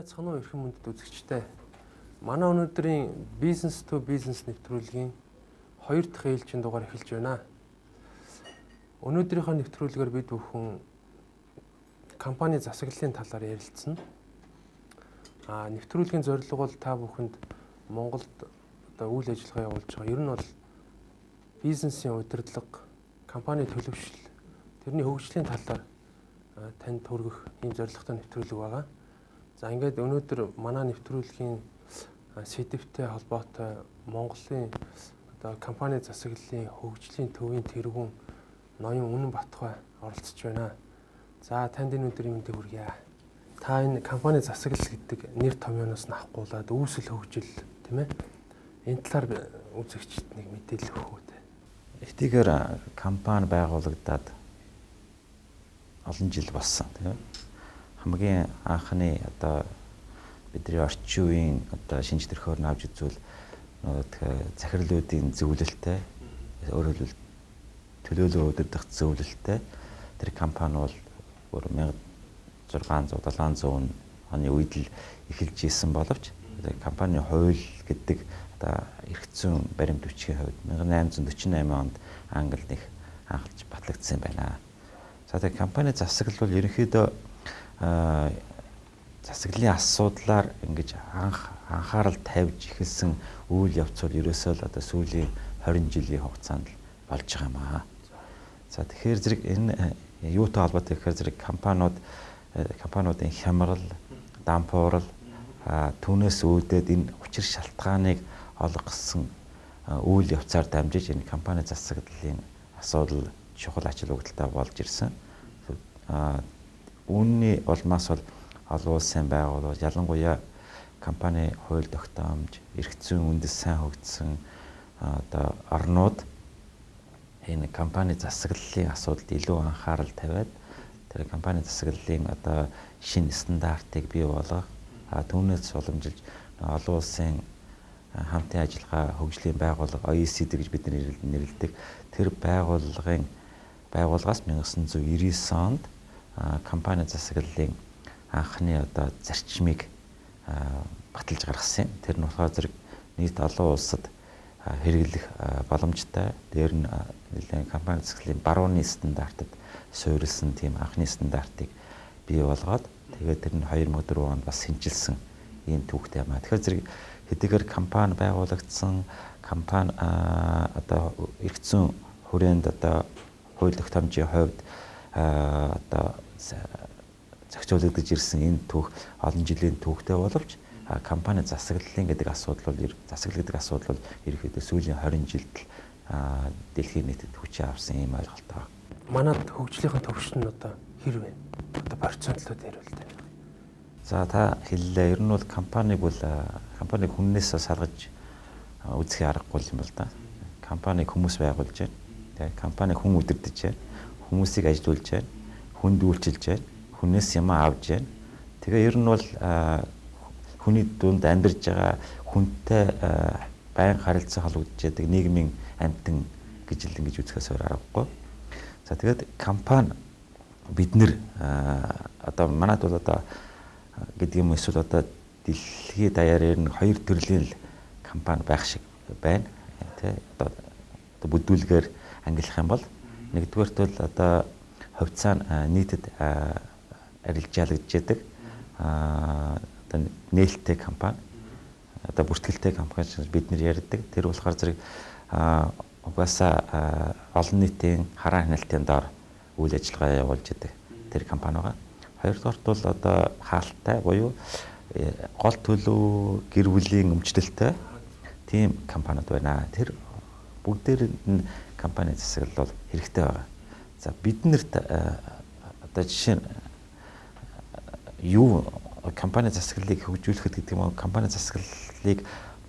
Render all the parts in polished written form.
байцгаана уу эрхэм мөндөд үзэгчтэй. Манай өнөөдрийн бизнес to бизнес нэвтрүүлгийн 2 дахь ээлжийн дугаар эхэлж байна. Өнөөдрийнхөө нэвтрүүлгээр бид бүхэн компани засаглалын талаар ярилцсан. Нэвтрүүлгийн зорилго бол та бүхэнд Монголд үйл ажиллагаа явуулж байгаа. Ер нь бол бизнесийн удирдлага, компани төлөвшил, тэрний хөгжлийн талаар танд хүргэх ийм зорилготой нэвтрүүлэг байгаа. За ингээд өнөөдөр манай нэвтрүүлгийн сэдвтэй холбоотой Монголын компани засаглалын хөгжлийн төвийн тэргүүн ноён Үнэн Батбай оролцож байна. За танд энэ өдрийн мэндийг хүргье. Та энэ компани засаглал гэдэг нэр томьёоноос нь авахгүйгээд үүсэл хөгжил тийм ээ. Энэ талаар үзэгчд нэг мэдээлэл өгөх үү. Эдгээр компани байгуулагдаад олон жил болсон тийм ээ. Хамгийн анхны бидний орчин үеийн шинж төрхөөр нь авч үзвэл захирлуудын зөвлөлттэй өөрөөр хэлбэл төлөөлөл удирдах зөвлөлттэй тэр компани бол 1600 700 оны үед л эхэлж исэн боловч компанийн хууль гэдэг эрх зүйн баримт бичгийн хувьд 1848 онд Англид их анхлж батлагдсан байна. За тэр компани засаглал бол ерөнхийдөө засаглалын асуудлаар ингэж анхаарал тавьж эхэлсэн үйл явц бол ерөөсөө л сүүлийн 20 жилийн хугацаанд болж байгаа юм аа. За тэгэхээр зэрэг энэ юутай холбоотой гэхээр зэрэг компаниудын хямрал, дампуурал түүнээс үүдээд энэ учир шалтгааныг олгосон үйл явцаар дамжиж энэ компани засаглалын асуудал чухал ач холбогдолтой болж ирсэн. Үүний улмаас бол олон улсын байгууллагууд ялангуяа компани хууль тогтоомж, эрх зүйн үндэс сайн хөгжсөн орнууд энэ компани засаглалын асуудалд илүү анхаарал тавиад тэр компани засаглалын шинэ стандартыг бий болгох, түүнээс уламжилж олон улсын хамтын ажиллагаа хөгжлийн байгууллага OECD гэж бид нэрлэдэг тэр байгууллагаас 1999 онд компани засаглалын анхны зарчмыг баталж гаргасан юм. Тэр нь болохоор зэрэг нийт олон улсад хэрэглэх боломжтой. Дээр нь нэлээд компани засаглалын барууны стандартад суурилсан тийм анхны стандартыг бий болгоод тэгээд тэр нь 2004 онд бас шинжилсэн ийм түүхтэй юм аа. Тэгэхээр зэрэг хэдийгээр компани байгуулагдсан, компани эрх зүйн хүрээнд хууль тогтоомжийн хувьд зохицуулагдаж ирсэн энэ түүх олон жилийн түүхтэй боловч компани засаглалын гэдэг асуудал бол ерөнхийдөө сүүлийн 20 жилд дэлхийн нийтэд хүчээ авсан юм ойлголттой. Манад хөгжлийнхаа төвшин нь хэр вэ? Процентлууд ярил тэ. За та хэллээ. Ер нь бол компаниг хүннээс салгаж үзэх аргагүй юм бол да. Компаниг хүмүүс байгуулж байна. Тэгээ компаниг хүн удирдах байна. Хүмүүсийг ажилуулж байна. Хүнд үйлчилж байна. Хүнээс юм авж байна. Тэгээ ер нь бол хүний дунд амьдарч байгаа хүнтэй байнга харилцаа холбогдож байдаг нийгмийн амьтан гэж үзэхээс өөр аргагүй. За тэгээд компани бид нэр манайд бол гэдэг юм эсвэл дэлхийд даяараар нь 2 төрлийн компани байх шиг байна. Тэ бүдүүлгээр ангилах юм бол нэгдүгээрт бол хувьцаа нийтэд арилжаалагдж яадаг нээлттэй компани бүртгэлтэй компани гэж бид нэр ярьдаг. Тэр болохоор зэрэг угаасаа олон нийтийн хараа хяналтын доор үйл ажиллагаа явуулж яадаг тэр компани байгаа. Хоёрдугаарт бол хаалттай буюу гол төлөв гэр бүлийн өмчлөлттэй тийм компаниуд байна. Тэр бүгдээр нь компани засаглал бол хэрэгтэй байгаа. За биднэрт жишээ нь юу компани засаглалыг хөгжүүлэхэд гэдэг юм уу, компани засаглалыг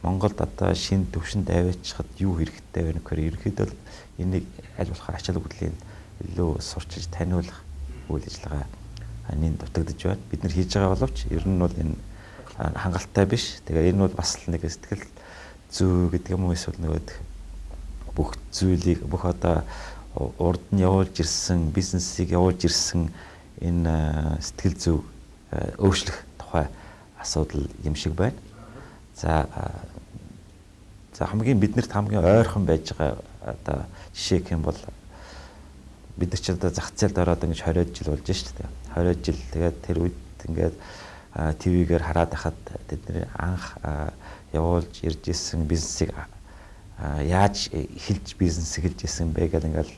Монголд шинэ төвшөнд аваачихад юу хэрэгтэй вэ гэхээр ерөнхийдөө энийг аль болох ач холбогдлын илүү сурчилж таниулах үйл ажиллагаа дутагдж байна. Бид нар хийж байгаа боловч ер нь бол энэ хангалттай биш. Тэгээ энэ бол бас нэг сэтгэл зүй гэдэг юм уу эсвэл бүх зүйлийг урд нь явуулж ирсэн, бизнесийг явуулж ирсэн энэ сэтгэл зүй өөрчлөх тухай асуудал юм шиг байна. За хамгийн биднэрт хамгийн ойрхон байж байгаа одоо жишээ гэх юм бол бид нар ч одоо зах зээлд ороод ингэж 20 жил болж шүү дээ. 20 жил тэгээд тэр үед ингээд ТV-гээр хараад хахад тэдний анх явуулж ирж исэн бизнесийг яаж эхэлж бизнес эхэлж исэн бэ гэдэг ингээд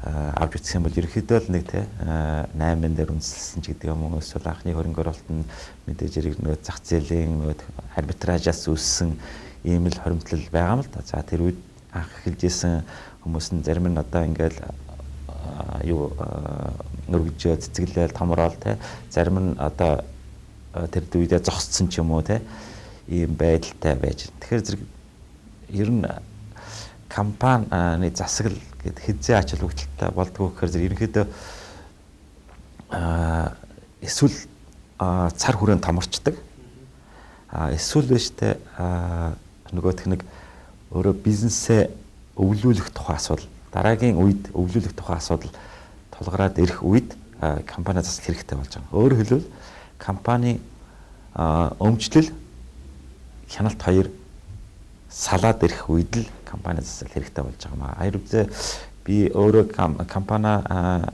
авч үзэх юм бол ерөөхдөө л нэг те 8-ын дээр үндэслэсэн ч гэдэг юм уу, эсвэл анхны хөрөнгө оруулалт нь мэдээж хэрэг нөө зах зээлийн нөө арбитражаас үүссэн ийм л хоримтлал байгаа юм л да. За тэр үед анх эхэлж исэн хүмүүс нь зарим нь одоо ингээд юу нүргэж цэцгэлээл томрол те, зарим нь одоо тэр үедээ зогссон ч юм уу те, ийм байдалтай байж. Тэгэхээр зэрэг ер нь компани засаглал гэдэг хэзээ ач холбогдолтой болдгоо гэхээр зэрэг ерөнхийдөө эсвэл цар хүрээнд томорчдаг. Эсвэл биштэй нөгөөх нэг өөрөө бизнесээ өвлүүлэх тухай асуудал, дараагийн үед өвлүүлэх тухай асуудал тулгараад ирэх үед компани засал хэрэгтэй болж байгаа. Өөрөөр хэлбэл компани өмчлөл хяналт хоёр салаад ирэх үед л компани засал хэрэгтэй болж байгаа маа. Хоёр үзээ би өөрөө компани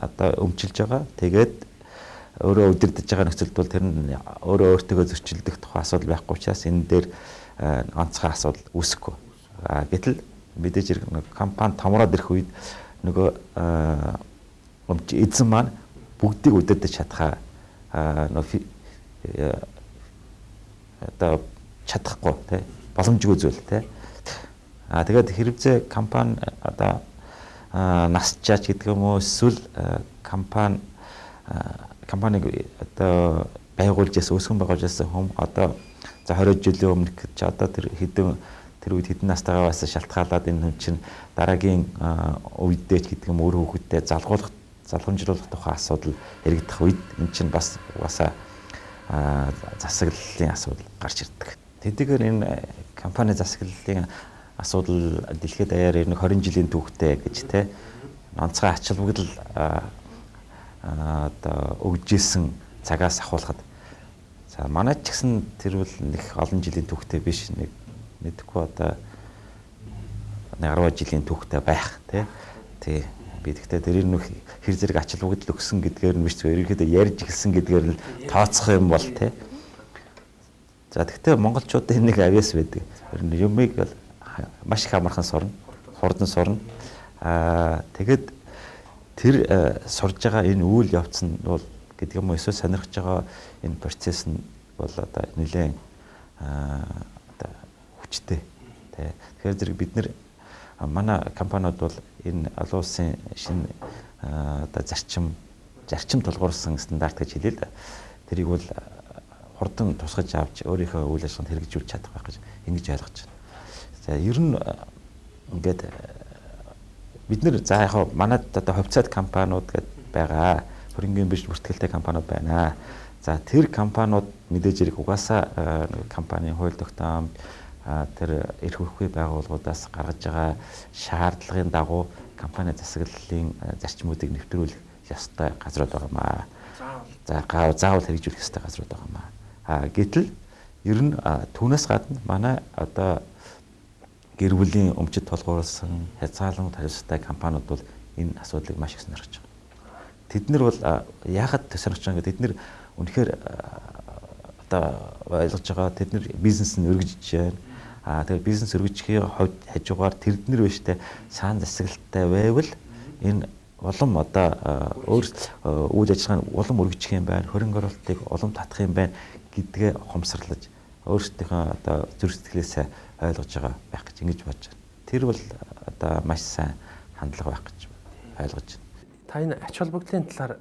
одоо өмчилж байгаа. Тэгээд өөрөө удирдах байгаа нөхцөлд бол тэр нь өөрөө өөртөө зөрчилдөх тухай асуудал байхгүй учраас энэ дээр онцгой асуудал үүсэхгүй. Гэтэл мэдээж хэрэг компани томроод ирэх үед нөгөө эзэн маань бүгдийг удирдах чадхаа одоо чадахгүй тий боломжгүй зүйл тий. Тэгээд хэрэгцээ компани одоо насчаач гэдэг юм уу, эсвэл компаниг одоо байгуулж ясан өсгөн байгуулж ясан хүм одоо за 20 жилийн өмнө ч одоо тэр үед хэдэн настайгаа бас шалтгаалаад энэ хүн чинь дараагийн үедээ ч гэдэг юм өөр хүүхэдтэй залгамжруулах тухай асуудал яригдах үед эн чинь бас угаасаа засаглалын асуудал гарч ирдэг. Тэдгээр энэ компани засаглалын асуудал дэлхийд даяар нэг 20 жилийн түүхтэй гэж те онцгой ач холбогдол одоо өгжсэн цагаас ахуулахад за манай ч гэсэн тэр бол нэг олон жилийн түүхтэй биш, нэг мэдхгүй одоо 10 жилийн түүхтэй байх тий би тэгтээ тэрийг нөх хэр зэрэг ач холбогдол өгсөн гэдгээр нь биш зөв ерөнхийдөө ярьж эхэлсэн гэдгээр нь тооцох юм бол тий. За тэгтээ монголчуудын нэг авьяас байдаг. Юмыг маш их амархан сурна, хурдан сурна. Тэгээд тэр сурж байгаа энэ үйл явц нь бол гэдэг юм уу, эсвэл сонирхож байгаа энэ процесс нь бол одоо нэлээд одоо хүчтэй. Тэгэхээр зэрэг бид нэр манай компаниуд бол энэ олон улсын шинэ одоо зарчим тулгуурсан стандарт гэж хэлээ л да. Тэрийг бол хурдан тусгаж авч өөрийнхөө үйл ажиллагаанд хэрэгжүүлж чадах байх гэж ингэж ойлгож байна. За ер нь ингээд бид нэр за яг манайд одоо хувьцаат компаниуд гэдэг байгаа. Хөрөнгөний бирж бүртгэлтэй компаниуд байна. За тэр компаниуд мэдээж хэрэг угаасаа компанийн хууль тогтоом тэр эрх хөрөхгүй байгууллагуудаас гаргаж байгаа шаардлагын дагуу компани засаглалын зарчмуудыг нэвтрүүлэх ёстой газрууд байгаамаа. Заавал хэрэгжүүлэх ёстой газрууд байгаамаа. Гэтэл ер нь түүнээс гадна манай одоо гэр бүлийн өмчөд толгуурласан хязгаарлан хариуцлагатай компаниуд бол энэ асуудлыг маш их сонирхож байгаа. Тэд нар бол яагаад сонирхож байгаа гэдэг, тэд нар үнэхээр одоо ойлгож байгаа, тэд нар бизнес нь өргөжж байна. Тэгэхээр бизнес өргөжихийн хувьд хажуугаар тэрднэр биштэй саан засаглалтай байвал энэ улам одоо үйл ажиллагааны улам өргөжих юм байна, хөрөнгө оруулалтыг улам татах юм байна гэдгээ хомсрлож өөрсдийнхөө одоо зүрх сэтгэлээсээ ойлгож байгаа байх гэж ингэж бодож байна. Тэр бол одоо маш сайн хандлага байх гэж ойлгож байна. Та энэ ач холбогдлын талаар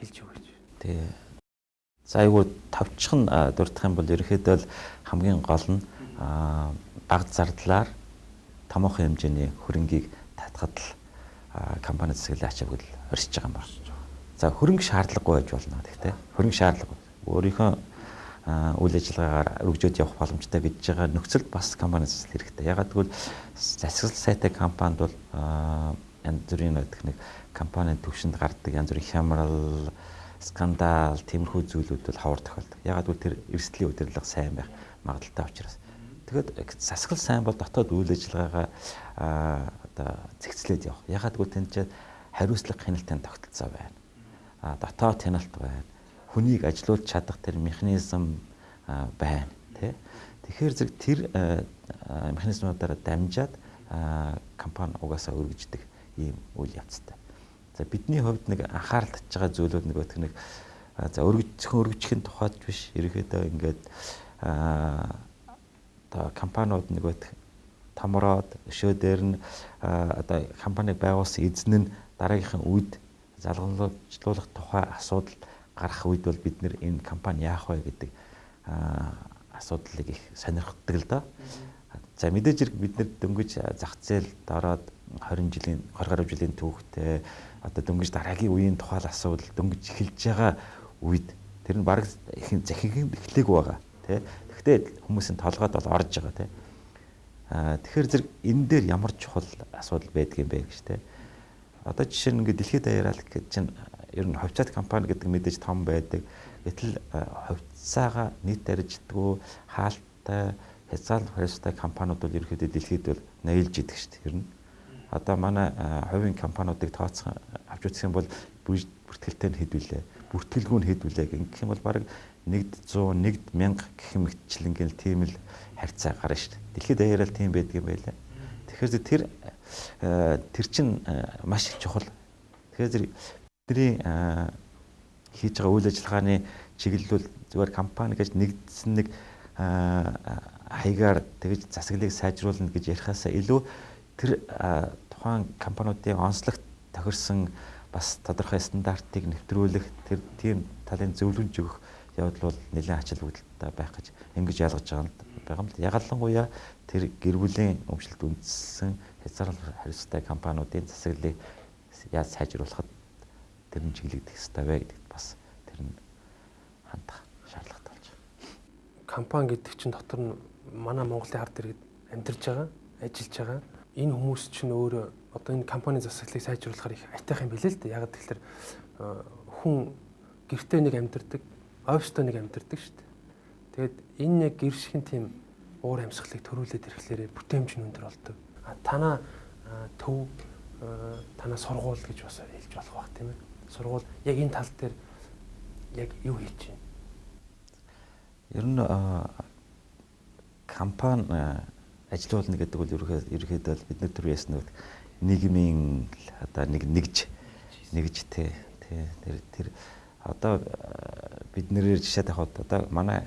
хэлж өгөөч. Тий. За айгуу тавчхан дурдах юм бол ерөнхийдөө л хамгийн гол нь бага зардлаар томоохон хэмжээний хөрөнгийг татхад л компани засаглалын ач холбогдол оршиж байгаа юм байна. За хөрөнгө шаардлагагүй байж болно. Гэхдээ хөрөнгө шаардлагагүй. Өөрийнхөө үйл ажиллагаагаар өргөжөөд явах боломжтой гэж байгаа нөхцөлд бас компани засал хэрэгтэй. Ягаад гэвэл засал сайтай компанид бол янз бүрийн нэг компанийн төвшөнд гардаг янз бүрийн хямрал, скандал, тиймэрхүү зүйлүүд бол ховор тохиолдог. Ягаад гэвэл тэр эрсдлийн удирдлага сайн байх магадaltaй учраас. Тэгэхэд засаглал сайн бол дотоод үйл ажиллагаагаа одоо зэгцлээд явах. Ягаад гэвэл тэнд чинь хариуцлага хяналтын тогтолцоо байна. Дотоод хяналт байна. Хүнийг ажилуулж чадах тэр механизм байна, тий. Тэгэхээр зэрэг тэр механизмуудаараа дамжаад компани угаасаа өргөждөг ийм үйл явцтай. За бидний хувьд нэг анхаарал татж байгаа зүйлүүд нэг за өргөжихийн тухайд биш, ерөөхдөө ингээд одоо компаниуд нэг томроод өшөө дээр нь одоо компаниг байгуулсан эзэн нь дараагийнхын үед залгамжлуулах тухай асуудал гарах үед бол бид нэр энэ компани яах вэ гэдэг асуудлыг их сонирхдаг л доо. За мэдээж хэрэг бид нэр дөнгөж зах зээлд ороод 20 гаруй жилийн түүхтэй одоо дөнгөж дараагийн үеийн тухайл асуудал дөнгөж эхэлж байгаа үед тэр нь баг захин эхлэегүй байгаа тий. Гэхдээ хүмүүсийн толгойд бол орж байгаа тий. Тэгэхээр зэрэг энэ дээр ямар чухал асуудал байдг юм бэ гэж тий. Одоо жишээ нь ингээд дэлхийд даяараа гэж чинь ер нь хувьцаат компани гэдэг мэдээж том байдаг. Гэтэл хувьцаагаа нийт барьждаггүй хаалттай хязгаарлалт хариуцтай компаниуд бол ерөөхдөө дэлхийд бол наилж идэг шүү дээ. Ер нь одоо манай хувийн компаниудыг тооцсон авч үзэх юм бол бүртгэлтэй нь хэд вүлээ, бүртгэлгүй нь хэд вүлээ гэх юм бол бараг 100, 1000 гэх юм хэтчлэнгээл тийм л харьцаа гарна шүү дээ. Дэлхийд даяараа л тийм байдаг юм байлаа. Тэгэхээр тэр чинь маш их чухал. Тэгэхээр бидний хийж байгаа үйл ажиллагааны чиглэл бол зүгээр компани гэж нэгдсэн нэг хаягаар тэгж засаглалыг сайжруулна гэж ярихаасаа илүү тэр тухайн компаниудын онцлогт тохирсон бас тодорхой стандартыг нэвтрүүлэх тэр тийм талын зөвлөмж өгөх явдал бол нэлээд ачаал бүгдэлтэй байх гэж ингэж ялгаж байгаа юм л. Ягалангуяа тэр гэр бүлийн өмчлөлт үндсэн хязгаарлалт хариуцтай компаниудын засаглалыг яаж сайжруулахад тэр нь чиглэгдэх ёстой вэ гэдэгт бас тэр нь хандах шаардлагатай болж байна. Компани гэдэг чинь дотор нь манай Монголын ард иргэд амьдарч байгаа, ажиллаж байгаа. Энэ хүмүүс чинь өөрөө одоо энэ компани засаглалыг сайжруулахаар их айтайх юм билээ л дээ. Яг тэгэхээр хүн гэртээ нэг амьдардаг, оффистой нэг амьдардаг шүү дээ. Тэгээд энэ яг гэр шиг тийм уур амьсгалыг төрүүлээд ирэхлээрээ бүтээмж нь өндөр болдог. Танаа төв, танаа сургууль гэж бас хэлж болох байх тийм ээ. Сургууль яг энэ тал дээр яг юу хийж байна? Ер нь компани ажилуулна гэдэг бол ерөөхдөө бидний төр ясна нийгмийн одоо нэгж тэр одоо бид нэрээр жишээ тавихад одоо манай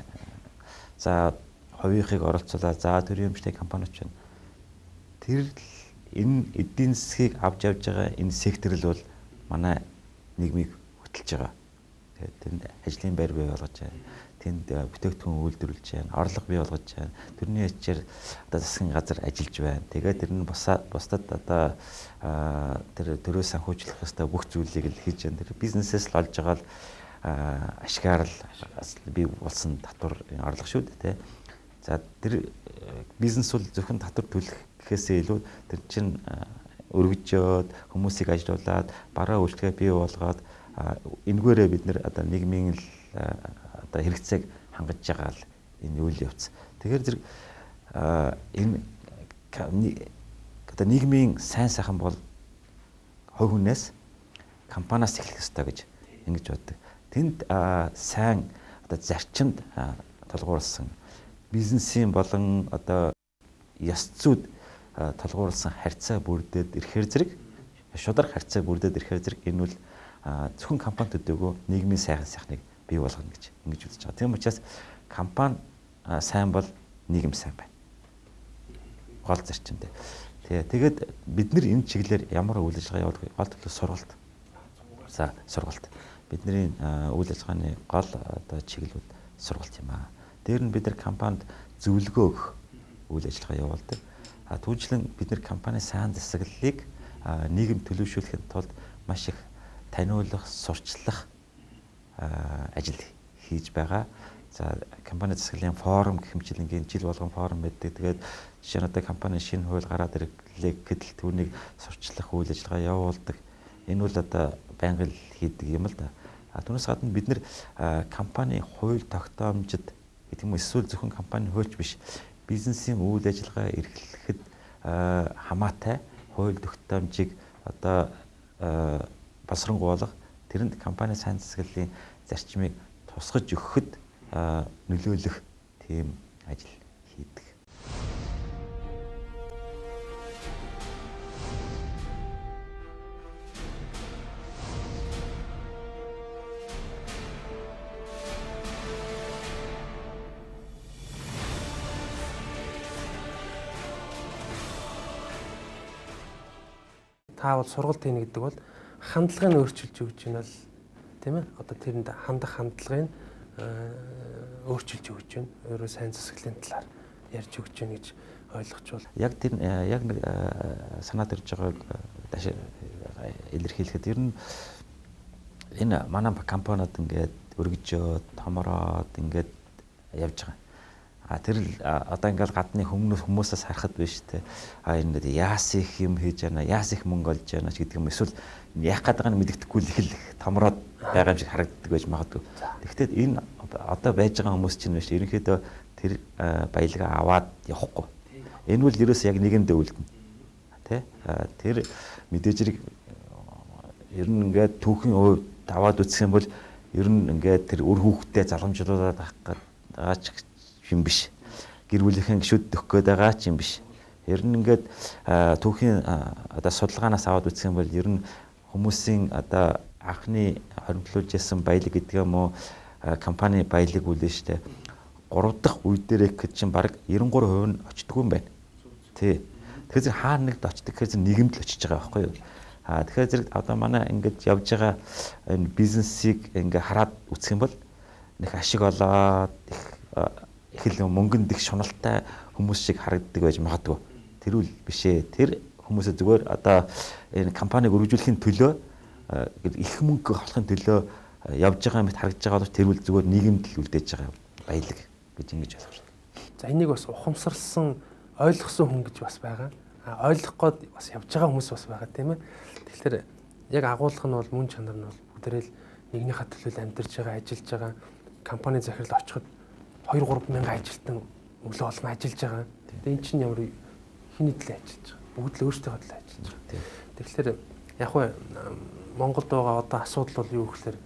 за хувийнхыг оролцуулаад за төрийн эмчтэй компаниуд чинь тэр энэ эдийн засгийг авч явж байгаа энэ сектор л бол манай нийгмийг хөтлж байгаа. Тэгээд тэнд ажлын байр бий болгож байна. Тэнд бүтээгдэхүүн үйлдвэрлэж байна. Орлого бий болгож байна. Төрний ячаар одоо засгийн газар ажиллаж байна. Тэгээд тэр нь бусдад одоо тэр төрөө санхүүжлэх ёстой бүх зүйлийг л хийж байна. Тэр бизнесээс л олж байгаа л ашгаар л бий болсон татвар орлого шүү дээ. За тэр бизнес бол зөвхөн татвар төлөхөөсөө илүү тэр чинь өргөжөөд хүмүүсийг ажилуулад бараа үйлчлэгээ бий болгоод энэгээрээ бид нэр одоо нийгмийн одоо хэрэгцээг хангаж байгаа л энэ үйл явц. Тэгэхээр зэрэг энэ одоо нийгмийн сайн сайхан бол хувь хүнээс компаниас эхлэх ёстой гэж ингэж боддог. Тэнд сайн одоо зарчимд толгуурласан бизнесийн болон одоо ёс зүйд толгуурласан харьцаа бүрдээд ирэхээр зэрэг шударга харьцаа бүрдээд ирэхээр зэрэг энэ бол зөвхөн компани төдийгүй нийгмийн сайхныг бий болгоно гэж ингэж үзэж байгаа. Тийм учраас компани сайн бол нийгэм сайн байна. Гол зарчимтэй. Тэгээд бид нар энэ чиглэлээр ямар үйл ажиллагаа явуулах вэ? Гол төлөв сургалт. За сургалт. Бидний үйл ажиллагааны гол одоо чиглэлүүд сургалт юм аа. Дээр нь бид нар компанид зөвлөгөө өгөх үйл ажиллагаа явуулдаг. Түүнчлэн бид нар компани сайн засаглалыг нийгэм төлөвшүүлэхэд тулд маш их таниулах, сурчлах ажил хийж байгаа. За компани засаглалын форум гэх мэтчлэнгийн жил болгон форум байдаг. Тэгээд жишээ нь одоо компани шинэ хууль гараад ирэхлээр гэдэл түүнийг сурчлах үйл ажиллагаа явуулдаг. Энэ бол одоо байнга л хийдэг юм л да. Түүнээс гадна бид нэр компани хууль тогтоомжид гэдэг юм эсвэл зөвхөн компани хуульч биш бизнесийн үйл ажиллагаа эрхлэхэд хамаатай хууль тогтоомжийг одоо боловсронгуйлах тэрэнд компани сайн засаглалын зарчмыг тусгаж өгөхөд нөлөөлөх тийм ажил хийдэг. Та бол сургалт хийнэ гэдэг бол хандлагыг нь өөрчилж өгч байна л тийм ээ. Одоо тэрэнд хандах хандлагыг өөрчилж өгч байна. Өөрөөр сайн засаглалын талаар ярьж өгч байна гэж ойлгож байна. Яг тэр яг нэг санаад ирж байгааг дааш илэрхийлэхэд ер нь энэ манай компаниуд ингээд өргөжөөд томороод ингээд явж байгаа. Тэр одоо ингээл гадны хүмүүсээс харахад биш те. Энэ яас их юм хийж яана, яас их мөнгө олж яана гэдэг юм. Эсвэл яах гэдэг нь мэддэхгүй л их л томроод байгаа юм шиг харагддаг байж магадгүй. Тэгэхдээ энэ одоо байж байгаа хүмүүс чинь биш. Ерөнхийдөө тэр баялгаа аваад явахгүй. Энэ бол ерөөс яг нэгэндээ үлдэнэ. Тэ? Тэр мэдээж хэрэг ер нь ингээд түүхэн хувьд аваад үсэх юм бол ер нь ингээд тэр өр хүүхдэд заламжруулаад авах гэдэг юм биш. Гэр бүлийнхэн гişүүд өгөх гээд байгаа ч юм биш. Ер нь ингээд түүхийн одоо судалгаанаас аваад үзэх юм бол ер нь хүмүүсийн одоо анхны хоримтлуулж ясан баялаг гэдэг юм уу компани баялаг үлээ штэ 3 дахь үе дээр гэхэд чинь баг 93% нь очтгүй юм байна. Тий. Тэгэхээр зэрэг хаана нэгд очдөг гэхээр зэрэг нийгэмд л очиж байгаа байхгүй юу? Тэгэхээр зэрэг одоо манай ингээд явж байгаа энэ бизнесийг ингээд хараад үзэх юм бол нэг ашиг олоод их л мөнгөнд их шуналтай хүмүүс шиг харагддаг байж магадгүй. Тэр үл биш ээ. Тэр хүмүүсээ зүгээр одоо энэ компаниг өргөжүүлэхийн төлөө их мөнгө олохын төлөө явж байгаа мэт харагдж байгаа бол тэр үл зүгээр нийгэмд л үлдээж байгаа баялаг гэж ингэж ойлгож байна. За энийг бас ухамсарлсан ойлгосон хүн гэж бас байгаа. Ойлгох гээд бас явж байгаа хүмүүс бас байгаа тийм ээ. Тэгэхээр яг агуулга нь бол мөн чанар нь бол бүгдээрээ л нэгнийхээ төлөө амьдарч байгаа, ажиллаж байгаа компани захирал очиход 2-3 мянган ажилтан өглөө болгон ажиллаж байгаа. Тэгээ эн чинь ямар хиний төлөө ажиллаж байгаа. Бүгд л өөрсдийнхөө төлөө ажиллаж байгаа. Тэгэхээр яг хөө Монголд байгаа одоо асуудал бол юу гэхээр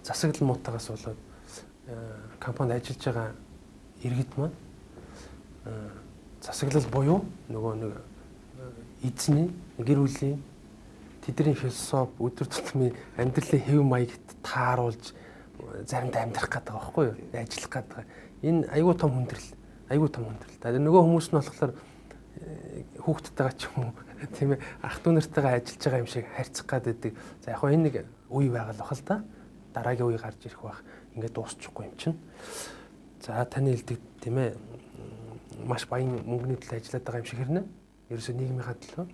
засаглал муутагаас болоод компанид ажиллаж байгаа иргэд маань засаглал буюу нөгөө нэг эзний гэр бүлийн тэдний философи өдөр тутмын амьдралын хэв маягт тааруулж заримдаа амьдрах гэдэг байгаа байхгүй юу? Ажиллах гэдэг. Энэ айгүй том хүндрэл. Айгүй том хүндрэл. За нөгөө хүмүүс нь болохоор хүүхдтэйгээ ч юм уу тийм ээ ах дүү нартайгаа ажиллаж байгаа юм шиг харьцах гэдэг. За яг хоо энэ нэг үе байгаа л бахал та. Дараагийн үе гарч ирэх байх. Ингээд дуусчихгүй юм чинь. За таны хэлдэг тийм ээ маш баян мөнгөний төлөө ажиллаад байгаа юм шиг хэрнэ. Ерөөсөө нийгмийнхаа төлөө,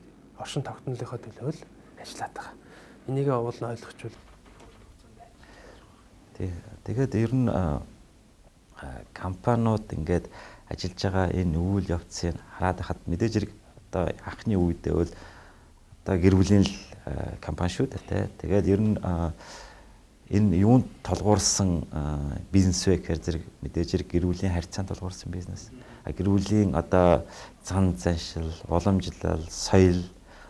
оршин тогтнолынхаа төлөө л ажиллаад байгаа. Энийг уул нь ойлгочвол тэгээд ер нь компаниуд ингээд ажиллаж байгаа энэ үйл явцыг хараад хахад мэдээж хэрэг одоо анхны үедээ бол одоо гэр бүлийн л компани шүү дээ. Тэгээд ер нь энэ юунд толгуурсан бизнес вэ гэхээр зэрэг мэдээж хэрэг гэр бүлийн харьцаанд толгуурсан бизнес. Гэр бүлийн одоо зан заншил, уламжлал, соёл,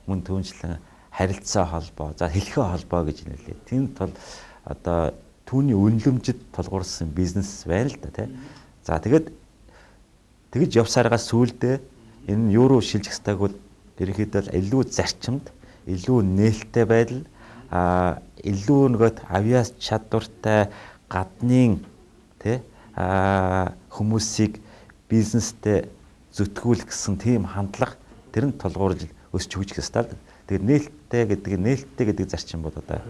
мөн түүнчлэн харилцаа холбоо, за хэлхээ холбоо гэж нэлээ. Тэнд тул одоо түүний үнэлэмжид толгуурсан бизнес байна л да тий. За тэгэж явсараагаас сүүлдээ энэ юу руу шилжих ёстойг бол ерөнхийдөө илүү зарчимд, илүү нээлттэй байдал, илүү нөгөөт авьяас чадвартай гаднын тий хүмүүсийг бизнестэй зүтгүүлэх гэсэн тийм хандлага тэр нь толгуурж өсч хөгжих ёстой л. Тэгээд нээлттэй гэдэг зарчим бол одоо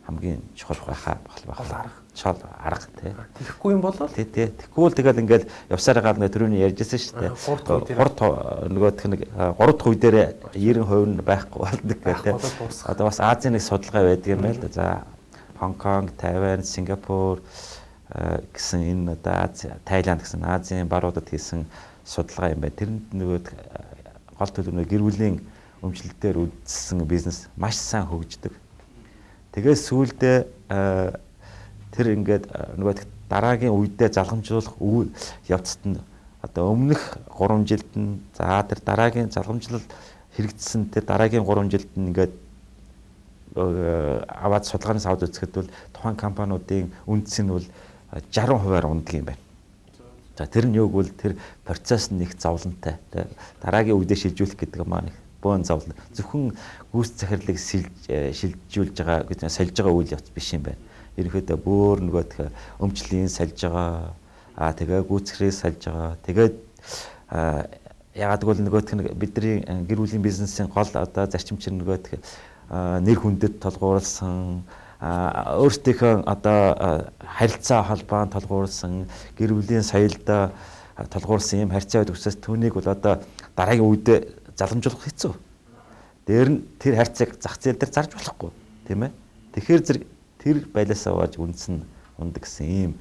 хамгийн чухал байхаа чухал арга тий. Тэгэхгүй юм болов? Тий. Тэгэхгүй бол тэгэл ингээл явсараа гал түрүүний ярьжсэн шүү дээ. 3 дахь үе дээр 90% нь байхгүй болдог гэдэг. Одоо бас Азийн нэг судалгаа байдаг юм байл да. За Хонконг, Тайвань, Сингапур гэсэн энэ одоо Тайланд гэсэн Азийн баруудад хийсэн судалгаа юм байна. Тэрэнд нөгөө гол төлөвнөө гэр бүлийн өмчлөлтөөр үзсэн бизнес маш сайн хөгждөг. Тэгээд сүүлдээ тэр ингээд нөгөө дараагийн үедээ залгамжлуулах явцад нь одоо өмнөх 3 жилд нь за тэр дараагийн залгамжлал хэрэгжсэн тэр дараагийн 3 жилд нь ингээд аваад судалгааны савд үзэхэд бол тухайн компаниудын үндэс нь бол 60%-аар ундаг юм байна. За тэр нь юу гэвэл тэр процесс нь их зовлонтой. Дараагийн үедээ шилжүүлэх гэдэг маань их бөөн зовлон. Зөвхөн гүйц захирлыг шилжүүлж байгаа гэж сольж байгаа үйл явц биш юм байна. Ерөнхийдөө бүр нөгөө өмчлийн сольж байгаа тэгээ гүйцэхрийг сольж байгаа. Тэгээд ягаад гэвэл нөгөөх нь бидний гэр бүлийн бизнесийн гол одоо зарчим чинь нөгөөх нэр хүндэд толгуурласан өөрсдийнхөө одоо харилцаа холбоонд толгуурласан гэр бүлийн соёлд толгуурсан юм харьцаа өгсөс түүнийг бол одоо дараагийн үедээ заламжуулах хэцүү. Дээр нь тэр харьцааг зах зээл дээр зарж болохгүй тийм ээ. Тэгэхээр зэрэг тэр байлаасаа waaj үндсэн ундаг гэсэн ийм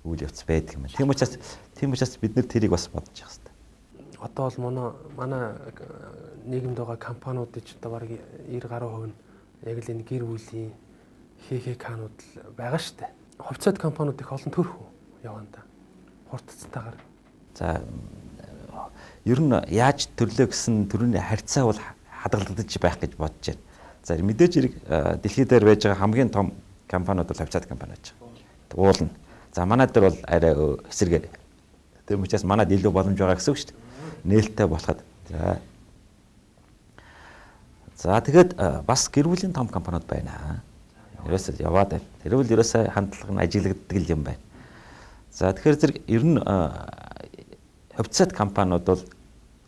үйл явц байдаг юм байна. Тийм учраас бид нэр тэрийг бас бодож явах хэрэгтэй. Одоо бол манай нийгэмд байгаа компаниудын ч одоо бараг 90% нь яг л энэ гэр бүлийн ХХК-нууд л байгаа шүү дээ. Хувьцаат компаниуд их олон төрх яваанда. Хурдцтайгаар. За ер нь яаж төрлөө гэсэн төрөний харьцаа бол хадгалагдаж байх гэж бодож байна. За мэдээж хэрэг дэлхийд дээр байж байгаа хамгийн том компаниуд бол хувьцаат компани байж байгаа. Уулна. За манай дээр бол арай эсэргээр. Тийм учраас манад илүү боломж байгаа гэсэн үг шүү дээ. Нээлттэй болоход. За тэгээд бас гэр бүлийн том компаниуд байна. Ерөөсөө яваад байна. Тэр бол ерөөсөө хандлага нь ажиглагддаг юм байна. За тэгэхээр зэрэг ер нь хувьцаат компаниуд бол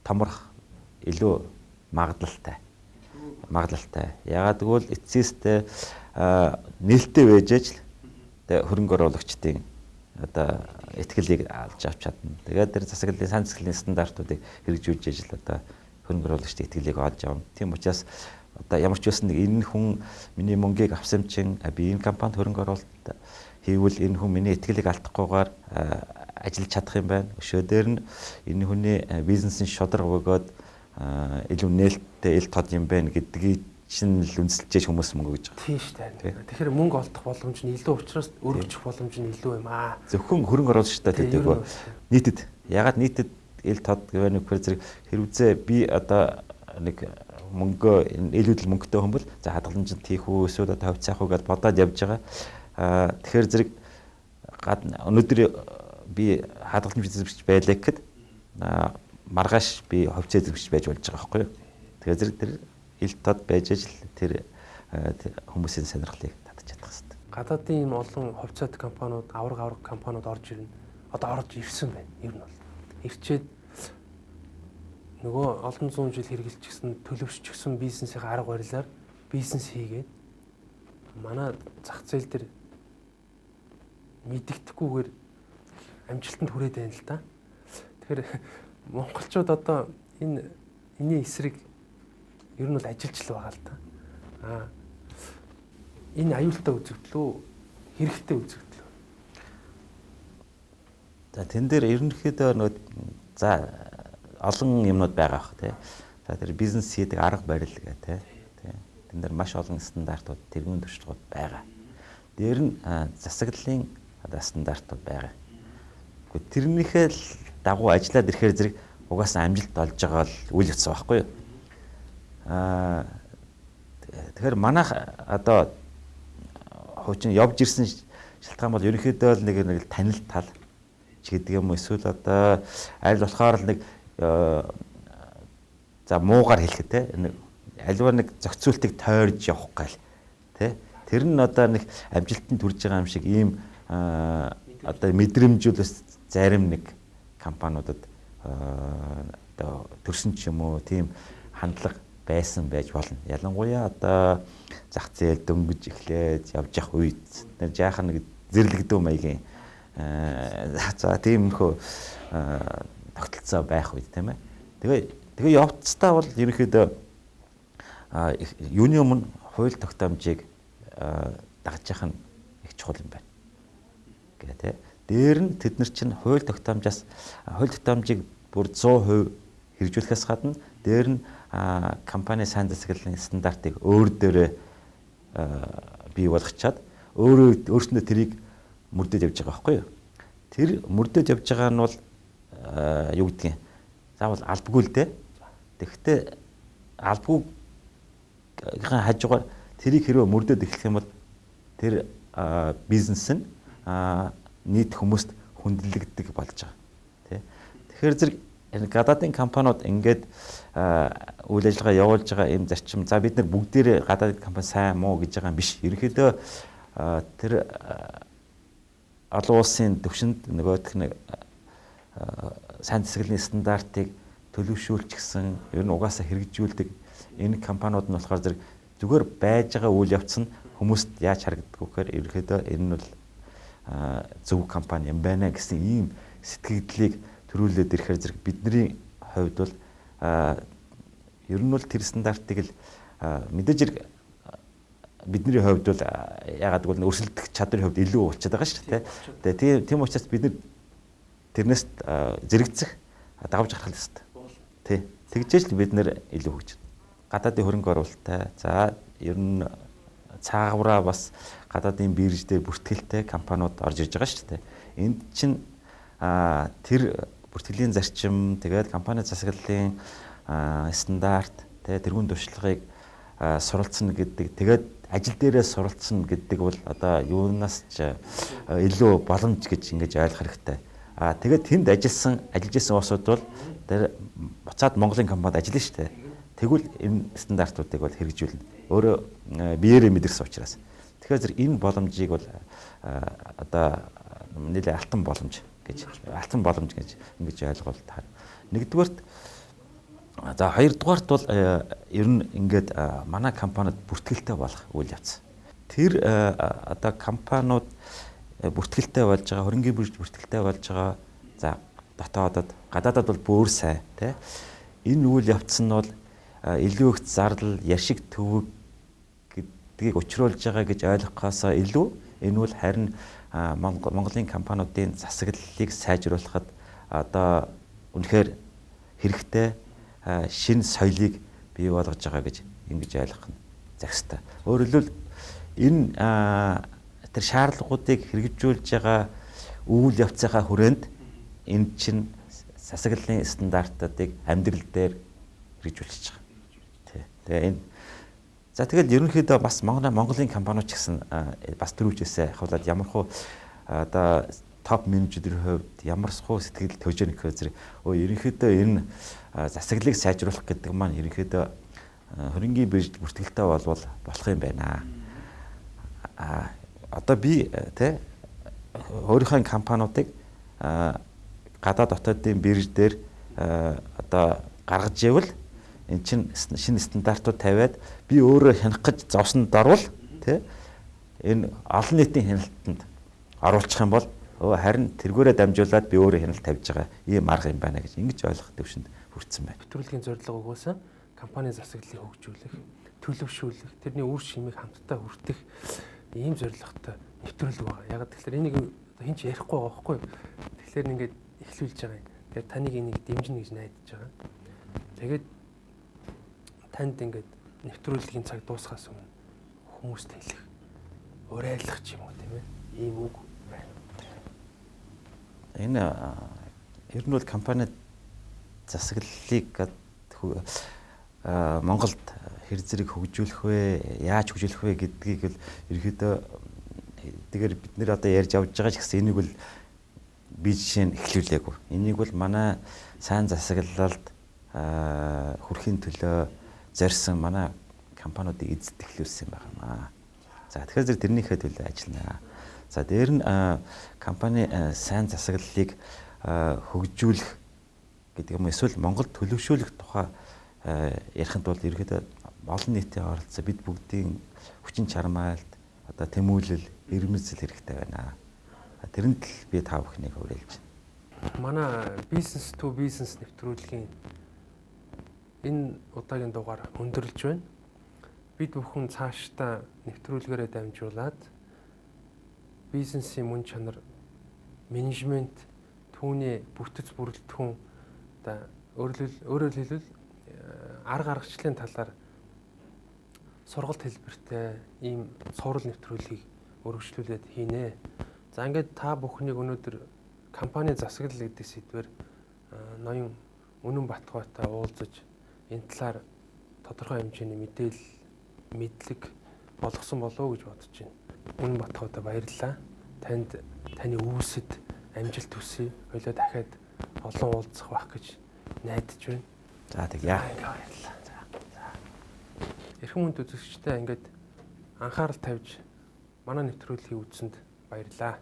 томрох илүү магадлалтай. Ягаад гэвэл эцсийстэй нээлттэй байж л хөрөнгө оруулагчдын одоо итгэлийг алж авч чадна. Тэгээд тэр засаглалын сан засаглалын стандартуудыг хэрэгжүүлж ижил одоо хөрөнгө оруулагчдын итгэлийг олж авна. Тийм учраас одоо ямар ч байсан энэ хүн миний мөнгийг авсан чинь би энэ компанид хөрөнгө оруулалт хийвэл энэ хүн миний итгэлийг алдахгүйгээр ажиллаж чадах юм байна. Өшөө дээр нь энэ хүний бизнесийн шударга бөгөөд илүү нээлттэй ил тод юм байна гэдгийг чинь л үндэслэж хүмүүс мөнгө гэж байгаа. Тийм шүү дээ. Тэгэхээр мөнгө олдох боломж нь илүү учраас өргөжих боломж нь илүү юм аа. Зөвхөн хөрөнгө оруулагчтай төдийгүй нийтэд ягаад нийтэд ил тод гэвэр зэрэг хэрвээ би одоо нэг мөнгө илүүдэл мөнгөтэй хүн бол за хадгаламжинд хийх үү эсвэл одоо хувьцаах уу гэж бодоод явж байгаа. Тэгэхээр зэрэг өнөөдөр би хадгаламж эзэмшиж байлаа гэхэд маргааш би хувьцаа эзэмшиж байж болж байгаа байхгүй юу. Тэгэхээр зэрэг тэр ил тод байж ажил тэр хүмүүсийн сонирхлыг татаж чадах хэрэгтэй. Гадаадын ийм олон хувьцаат компаниуд, авраг компаниуд орж ирнэ. Одоо орж ирсэн байна. Ер нь бол ирчээд нөгөө олон зуун жил хэрэгжилчихсэн, төлөвшчихсэн бизнесийн арга барилаар бизнес хийгээд манай зах зээл дээр мэддэхгүйгээр амжилтанд хүрээд байна л да. Тэгэхээр монголчууд одоо энэний эсрэг ер нь бол ажиллаж л байгаа л да. Энэ аюултай үзэгдлөө хэрэгтэй үзэгдлөө. За тэн дээр ерөнхийдөө за олон юмнууд байгаа бах тий. За тэр бизнес хийдэг арга барил гэх тий. Тэн дээр маш олон стандартууд, тэргуун туршлагууд байгаа. Дээр нь засаглалын стандартууд байгаа. Гэхдээ тэрнийхээ дагуу ажиллаад ирэхээр зэрэг угаасаа амжилт олж байгаа л үйл явц байхгүй юу? Тэгэхээр манайх одоо хуучин явж ирсэн шалтгаан бол ерөнхийдөө л нэг танил тал ч гэдэг юм эсвэл одоо аль болохоор л нэг за муугаар хэлэхэд те аливаа нэг зохицуултыг тойрж явах гал те тэр нь одоо нэг амжилтанд хүрж байгаа юм шиг ийм одоо мэдрэмжүүлээс зарим нэг компаниудад одоо төрсөн ч юм уу тийм хандлага байсан байж болно. Ялангуяа одоо зах зээл дөнгөж эхлээд явж явах үед нэр жаахан нэг зэрлэгдүү маягийн за тиймэрхүү тогтолцоо байх үед тийм ээ. Тэгээ явцдаа бол ерөнхийдөө юуны өмнө хууль тогтоомжийг дагаж явах нь их чухал юм байна. Гэ тэ. Дээр нь тэд нар чинь хууль тогтоомжийг бүр 100% хэрэгжүүлэхээс гадна дээр нь компани сайн засаглалын стандартыг өөр дээрээ бий болгочаад өөрсөндөө тэрийг мөрдөд явж байгаа байхгүй юу? Тэр мөрдөд явж байгаа нь бол юу гэдгийг заавал албагүй л дээ. Тэгэхдээ албагүйгийн хажуугаар тэрийг хэрвээ мөрдөд эхлэх юм бол тэр бизнес нь нийт хүмүүст хүндлэгддэг болж байгаа. Тэ. Тэгэхээр зэрэг гадаадын компаниуд ингээд үйл ажиллагаа явуулж байгаа энэ зарчим за бид нар бүгдээрээ гадаадын компани сайн муу гэж байгаа юм биш. Ерөнхийдөө тэр олон улсын төвшөнд нөгөөх нэг сайн засаглалын стандартыг төлөвшүүлчихсэн ер нь угаасаа хэрэгжүүлдэг энэ компаниуд нь болохоор зүгээр байж байгаа үйл явц нь хүмүүст яаж харагддаг вэхээр ерөнхийдөө энэ нь бол зөв компани юм байна гэсэн ийм сэтгэгдлийг төрүүлээд ирэхээр зэрэг бидний хувьд бол ер нь бол тэр стандартыг л мэдээж хэрэг бидний хувьд бол ягаад гэвэл өрсөлдөх чадрын хувьд илүү болчиход байгаа шүү дээ. Тэгээ тийм учраас бид нар тэрнээс зэрэгцэх давж гарах хэрэгтэй. Тий. Тэгжээж л бид нэр илүү хөгжинэ. Гадаадын хөрөнгө оруулалттай за ер нь цаагаараа бас гадаадын бирж дээр бүртгэлтэй компаниуд орж ирж байгаа шүү дээ. Энд чинь тэр бүртгэлийн зарчим тэгээд компани засаглалын стандарт тэргуун туршлагыг суралцсан гэдэг тэгээд ажил дээрээ суралцсан гэдэг бол одоо юунаас ч илүү боломж гэж ингэж ойлгох хэрэгтэй. Тэгээд тэнд ажиллаж исэн улсууд бол тэр буцаад Монголын компанид ажиллана шүү дээ. Тэгвэл энэ стандартуудыг бол хэрэгжүүлнэ. Өөрөө биеэрээ мэдэрсэн учраас. Тэгэхээр энэ боломжийг бол одоо нэлээд алтан боломж гэж ингэж ойлгуул таар. Нэгдүгээрт за хоёрдугаарт бол ер нь ингээд манай компанид бүртгэлтэй болох үйл явц. Тэр одоо компаниуд бүртгэлтэй болж байгаа, хөрөнгөний бирж бүртгэлтэй болж байгаа. За дотоодод, гадаадад бол бүр сайн тий. Энэ үйл явц нь бол илүү их зардал, яшиг төвөг гэдгийг учруулж байгаа гэж ойлгохоос илүү энэ бол харин Монголын компаниудын засаглалыг сайжруулахад одоо үнэхээр хэрэгтэй шинэ соёлыг бий болгож байгаа гэж ингэж ойлгох нь зохистой. Өөрөөр хэлбэл энэ тэр шаардлагуудыг хэрэгжүүлж байгаа үйл явцынхаа хүрээнд энэ чинь засаглалын стандартуудыг амьдрал дээр хэрэгжүүлж байгаа. Тэгээ энэ за тэгэл ерөнхийдөө бас Монголын компаниуд ч гэсэн бас төрөвчөөсөө хавлаад ямархуу одоо топ менежерийн хувьд ямарсхуу сэтгэл төвж яах гэхээр ерөнхийдөө энэ засаглалыг сайжруулах гэдэг маань ерөнхийдөө хөрөнгөний биржид бүртгэлтэй болвол болох юм байна. Одоо би тэ өөрийнхөө компаниудыг гадаад дотоодын бирж дээр одоо гаргаж ивэл эн чинь шинэ стандартууд тавиад би өөрөө хянах гэж зовсонд орвол тий энэ олон нийтийн хяналтанд оруулах юм бол харин тэргүүрээ дамжуулаад би өөрөө хяналт тавьж байгаа ийм арга юм байна гэж ингэж ойлгох төвшөнд хүрсэн байна. Нэвтрүүлгийн зорилго угаасаа компани засаглалыг хөгжүүлэх, төлөвшүүлэх, тэрний үр шимийг хамтдаа хүртэх ийм зорилготой нэвтрүүлэг байгаа. Яг тэгэхээр энийг хин ч ярихгүй байгаа байхгүй юу? Тэгэхээр ингээд эхлүүлж байгаа юм. Тэгээд таныг энийг дэмжинэ гэж найдаж байгаа. Тэгээд танд ингээд нэвтрүүлгийн цаг дуусахаас өмнө хүмүүст хэлэх, урайлах ч юм уу тийм ээ. Ийм үг байна. Энэ ер нь бол компани засаглалыг Монголд хэр зэрэг хөгжүүлэх вэ, яаж хөгжүүлэх вэ гэдгийг л ерөөдөө тэгэхээр бид нэр одоо ярьж авч байгаа ч гэсэн энийг бол би жишээ нь эхлүүлээгүй. Энийг бол манай сайн засаглалд хүрэхийн төлөө зорьсон манай компаниудыг эзэд эхлүүлсэн байна. За тэгэхээр зэрэг тэрнийхээ төлөө ажиллана. За дээр нь компани сайн засаглалыг хөгжүүлэх гэдэг юм эсвэл Монгол төлөвшүүлэх тухай ярихад бол ерөөдөө олон нийтийн оролцоо бид бүгдийн хүчин чармайлт одоо тэмүүлэл ирмэлзэл хэрэгтэй байна. Тэрэнд л би та бүхнийг уриалж байна. Манай бизнес to бизнес нэвтрүүлгийн энэ удаагийн дугаар өндөрлж байна. Бид бүхэн цаашдаа нэвтрүүлгээрээ дамжуулаад бизнесийн мөн чанар, менежмент, түүний бүтэц бүрэлдэхүүн одоо өөрөөр хэлбэл арга аргачлалын талаар сургалт хэлбэртэй ийм цуврал нэвтрүүлгийг өргөжлүүлээд хийнэ. За ингээд та бүхнийг өнөөдөр компани засаглал гэдэг сэдвээр ноён Үнэн Батбаятай уулзаж энэ талаар тодорхой хэмжээний мэдлэг болгосон болов уу гэж бодож байна. Үнэн Батбаятай баярлалаа. Таны үүсэд амжилт хүсье. Хоёлоо дахиад олон уулзах байх гэж найдаж байна. За тэгье. Баярлалаа. За. Эрхэм хүнд үзэгчтэй ингээд анхаарал тавьж манай нэвтрүүлгийг үзсэнд баярлалаа.